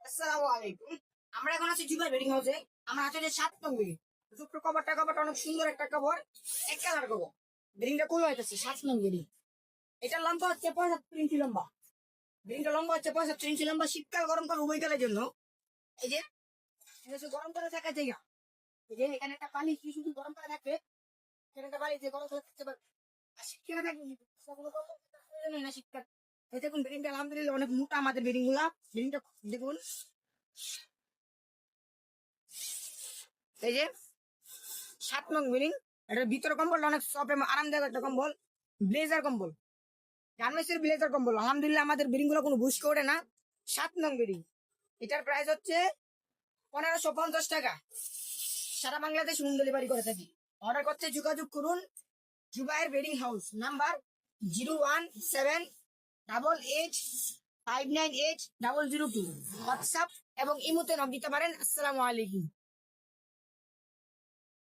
আসসালামু আলাইকুম। আমরা এখন আছি জুবাই বেডিং হাউসে। আমরা আছে যে 7 নং বেডিং। ছোট্ট কভারটা অনেক সুন্দর একটা কভার, এক কালার কভার। বেডিংটা কোন হইতেছে 7 নং বেডিং। এটার লম্বা হচ্ছে 75 ইঞ্চি লম্বা। বেডিংটা লম্বা হচ্ছে 75 ইঞ্চি লম্বা। শীতকাল গরমকাল উভয়কালের জন্য। এই যে এটা হচ্ছে গরম করে থাকা জায়গা। এই যে এখানে একটা পানি কি শুধু গরম করে থাকবে, এখানে একটা পানি যে গরম করে থাকতে পারবে। আর শীতকালে থাকবে সেগুলো গরম করতে প্রয়োজন হয় না শীতকাল। এই দেখুন বেডিংটা আলহামদুলিল্লাহ অনেক মোটা আমাদের বেডিং গুলা। বেডিংটা দেখুন, এই যে 7 নং বিল্ডিং। এটার ভিতরে কম্বলটা অনেক সফট এবং আরামদায়ক একটা কম্বল, ব্লেজার কম্বল, গার্মেন্টসের ব্লেজার কম্বল। আলহামদুলিল্লাহ আমাদের বিল্ডিং গুলো কোনো বুঝকে ওঠে না। 7 নং বিল্ডিং, এটার প্রাইস হচ্ছে 1550 টাকা। সারা বাংলাদেশ হোম ডেলিভারি করে থাকি। অর্ডার করতে যোগাযোগ করুন Zubair bedding house, number 01788598002, WhatsApp এবং ইমোতে নক দিতে পারেন। আসসালামু আলাইকুম।